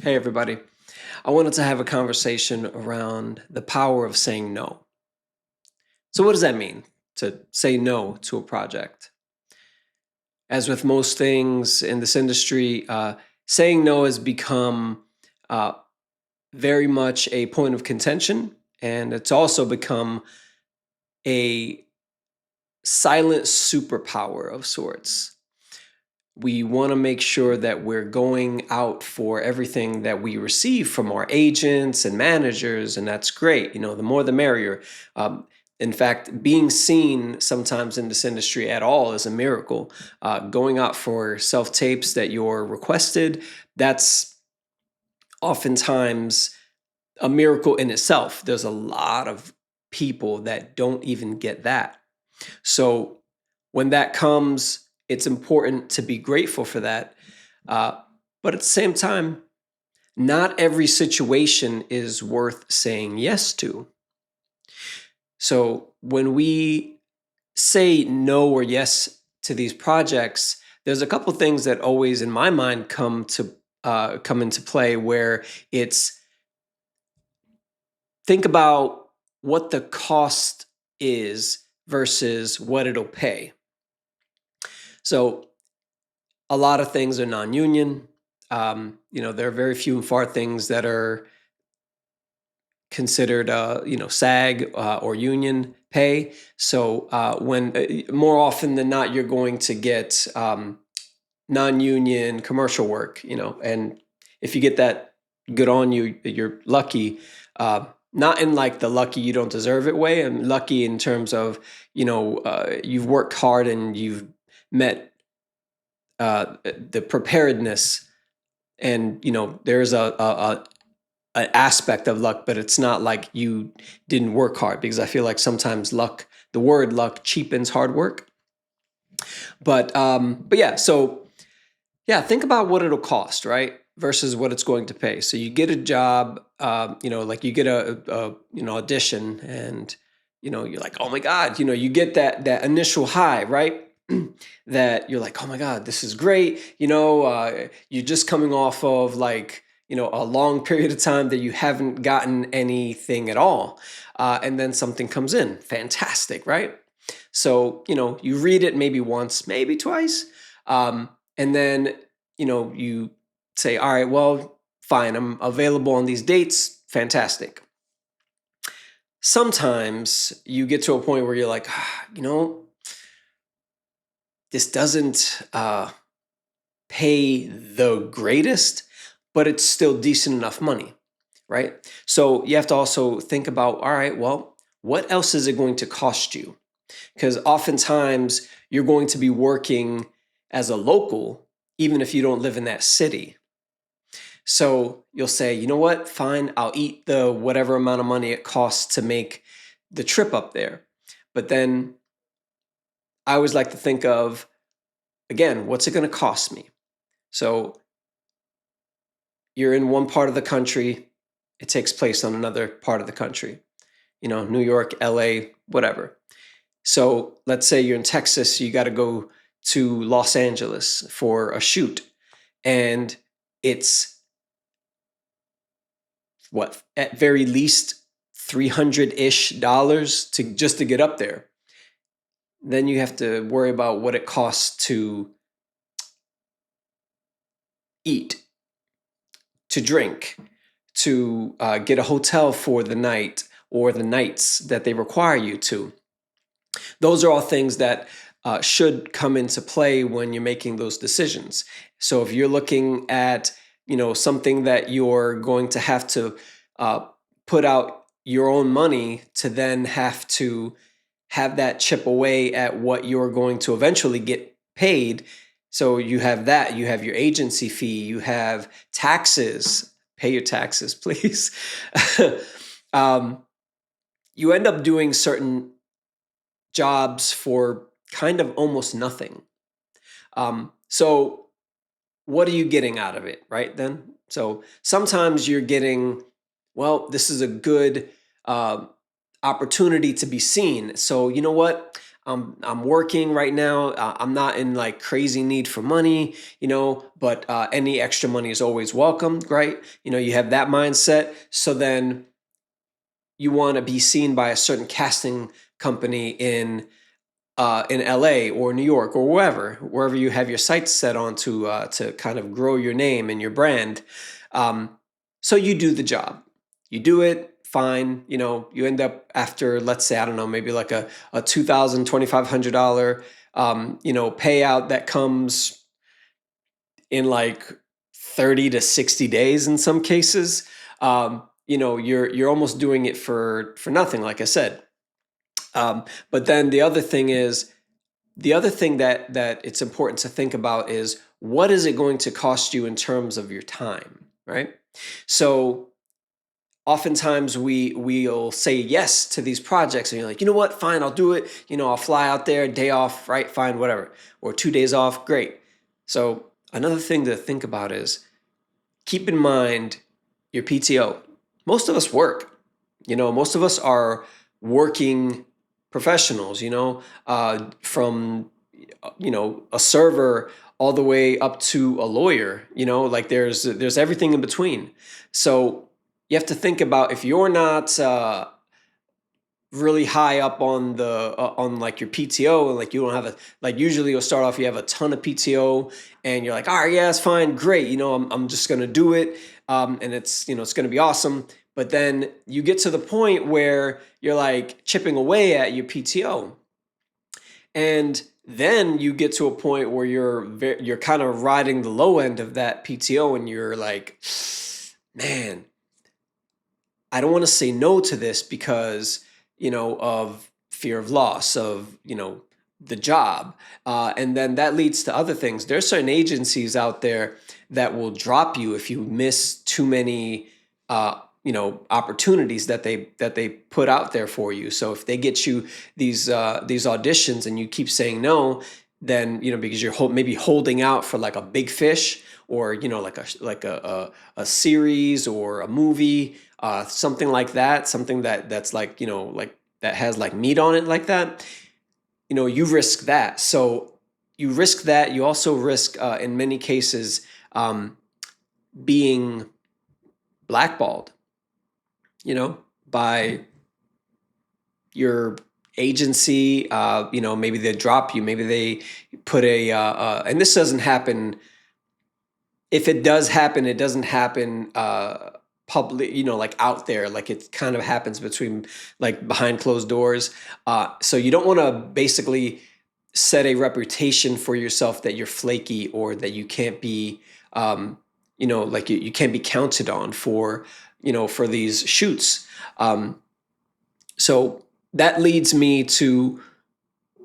Hey, everybody. I wanted to have a conversation around the power of saying no. So, what does that mean to say no to a project? As with most things in this industry, saying no has become uh, very much a point of contention, and it's also become a silent superpower of sorts. We want to make sure that we're going out for everything that we receive from our agents and managers, and that's great. The more the merrier. In fact, being seen sometimes in this industry at all is a miracle. Going out for self tapes that you're requested, that's oftentimes a miracle in itself. There's a lot of people that don't even get that. So when that comes, it's important to be grateful for that. Uh, but at the same time, not every situation is worth saying yes to. So when we say no or yes to these projects, there's a couple things that always, in my mind, come into play. Where it's think about what the cost is versus what it'll pay. So a lot of things are non-union. There are very few and far things that are considered, SAG or union pay. So when more often than not, you're going to get non-union commercial work. And if you get that, good on you. You're lucky. Not in like the lucky you don't deserve it way. I'm lucky in terms of you've worked hard and you've met the preparedness, and there's a an aspect of luck, but it's not like you didn't work hard, because I feel like sometimes the word luck cheapens hard work. But yeah, so yeah, think about what it'll cost, right? Versus what it's going to pay. So you get a job, like you get a audition, and you're like, oh my god, you get that initial high, right? That you're like, oh my god, this is great. You're just coming off of like a long period of time that you haven't gotten anything at all, and then something comes in, fantastic, right? So you read it maybe once, maybe twice, and then you say, all right, well, fine, I'm available on these dates, fantastic. Sometimes you get to a point where you're like, this doesn't pay the greatest, but it's still decent enough money, right? So you have to also think about, all right, well, what else is it going to cost you? Because oftentimes you're going to be working as a local, even if you don't live in that city. So you'll say, you know what, fine, I'll eat the whatever amount of money it costs to make the trip up there. But then I always like to think of, again, what's it going to cost me? So you're in one part of the country, it takes place on another part of the country, New York, LA, whatever. So let's say you're in Texas, you got to go to Los Angeles for a shoot, and it's what, at very least 300-ish dollars to get up there. Then you have to worry about what it costs to eat, to drink, to get a hotel for the night or the nights that they require you to. Those are all things that should come into play when you're making those decisions. So if you're looking at something that you're going to have to put out your own money to then have to have that chip away at what you're going to eventually get paid. So you have that, you have your agency fee, you have taxes. Pay your taxes, please. um, you end up doing certain jobs for kind of almost nothing. So what are you getting out of it, right then? So sometimes you're getting, well, this is a good uh, opportunity to be seen. So you know what? I'm working right now. I'm not in like crazy need for money, but any extra money is always welcome, right? You have that mindset. So then you want to be seen by a certain casting company in LA or New York or wherever you have your sights set on to kind of grow your name and your brand. So you do the job, you do it fine. You end up after, let's say, I don't know, maybe like a $2,000, $2,500 payout that comes in like 30 to 60 days in some cases. You're almost doing it for nothing, like I said. But then the other thing that it's important to think about is, what is it going to cost you in terms of your time, right? So oftentimes we'll say yes to these projects, and you're like, you know what, fine, I'll do it. I'll fly out there, day off, right? Fine, whatever. Or 2 days off, great. So another thing to think about is, keep in mind your PTO. Most of us work. Most of us are working professionals, from a server all the way up to a lawyer, like there's everything in between. So you have to think about, if you're not really high up on the on like your PTO, and like you don't have like, usually you'll start off, you have a ton of PTO, and you're like, all right, yeah, it's fine, great, I'm just gonna do it, and it's gonna be awesome. But then you get to the point where you're like chipping away at your PTO, and then you get to a point where you're kind of riding the low end of that PTO, and you're like, man, I don't want to say no to this because, of fear of loss of, the job. And then that leads to other things. There's certain agencies out there that will drop you if you miss too many, opportunities that they put out there for you. So if they get you these auditions and you keep saying no, then, because you're maybe holding out for like a big fish, or, like a series or a movie, something like that, something that's like, like that has like meat on it like that, you risk that. So you risk that. You also risk, in many cases, being blackballed, by your agency. Maybe they drop you, maybe they put and this doesn't happen. If it does happen, it doesn't happen public, like out there, like it kind of happens between, like, behind closed doors. So you don't want to basically set a reputation for yourself that you're flaky, or that you can't be, like you can't be counted on for these shoots. So that leads me to,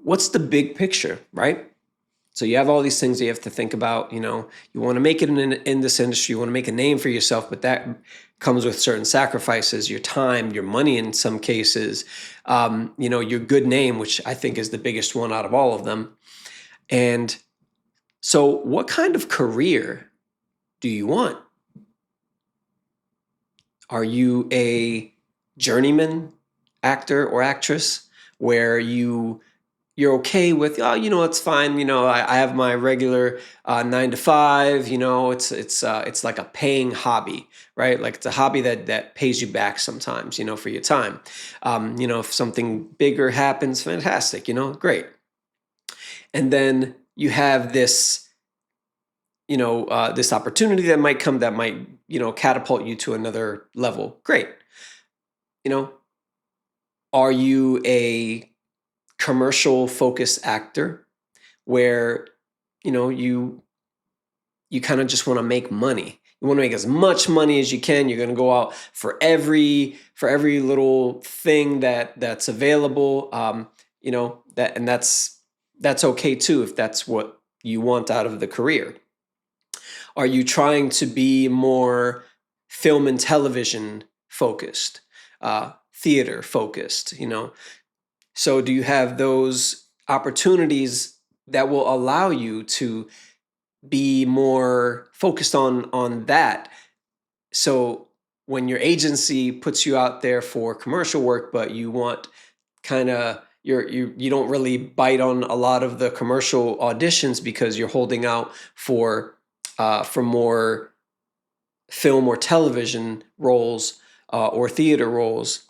what's the big picture, right? So you have all these things that you have to think about. You want to make it in this industry, you want to make a name for yourself, but that comes with certain sacrifices, your time, your money in some cases, your good name, which I think is the biggest one out of all of them. And so what kind of career do you want? Are you a journeyman actor or actress, where you're okay with, oh, it's fine, I have my regular 9 to 5, it's like a paying hobby, right? Like, it's a hobby that pays you back sometimes, for your time. If something bigger happens, fantastic, great. And then you have this, this opportunity that might come, that might, catapult you to another level, great. Are you a commercial focused actor, where you kind of just want to make money? You want to make as much money as you can. You're going to go out for every little thing that's available. That's okay too, if that's what you want out of the career. Are you trying to be more film and television focused, theater focused? So do you have those opportunities that will allow you to be more focused on that? So when your agency puts you out there for commercial work, but you want kind of, you don't really bite on a lot of the commercial auditions because you're holding out for more film or television roles or theater roles,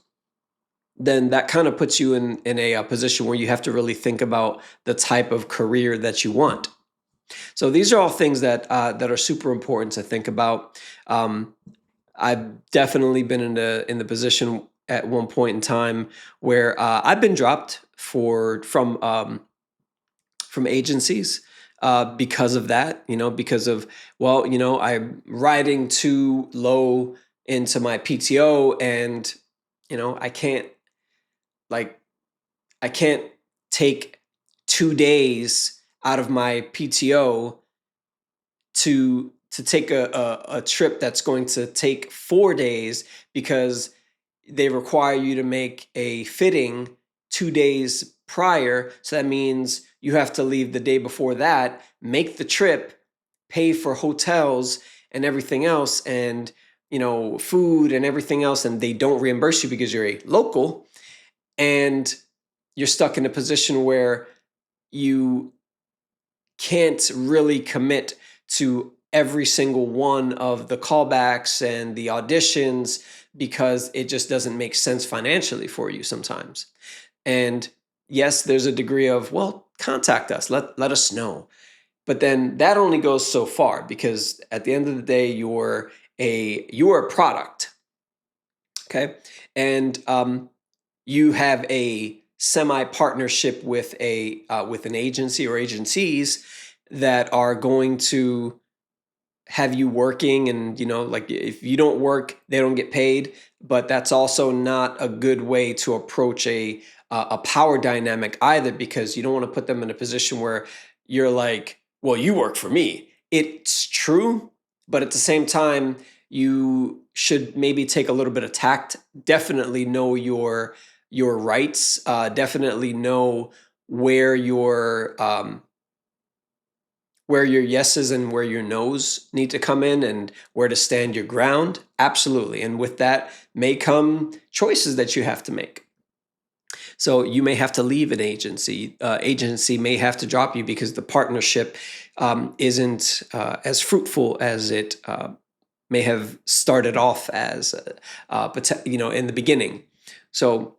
then that kind of puts you in a position where you have to really think about the type of career that you want. So these are all things that are super important to think about. I've definitely been in the position at one point in time where I've been dropped from agencies because of that. Because of, well, I'm riding too low into my PTO, and I can't, like, I can't take 2 days out of my PTO to take a trip that's going to take 4 days, because they require you to make a fitting 2 days prior. So that means you have to leave the day before that, make the trip, pay for hotels and everything else, and food and everything else, and they don't reimburse you because you're a local, and you're stuck in a position where you can't really commit to every single one of the callbacks and the auditions because it just doesn't make sense financially for you sometimes. And yes, there's a degree of, well, contact us, let us know. But then that only goes so far, because at the end of the day, you're a product, okay? And you have a semi partnership with an agency or agencies that are going to have you working, and like, if you don't work, they don't get paid. But that's also not a good way to approach a power dynamic either, because you don't want to put them in a position where you're like, well, you work for me. It's true, but at the same time, you should maybe take a little bit of tact. Definitely know your rights. Definitely know where your yeses and where your nos need to come in, and where to stand your ground. Absolutely. And with that may come choices that you have to make. So you may have to leave an agency. Agency may have to drop you because the partnership isn't as fruitful as it may have started off as, in the beginning. So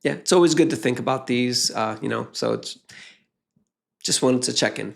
yeah, it's always good to think about these, so it's just wanted to check in.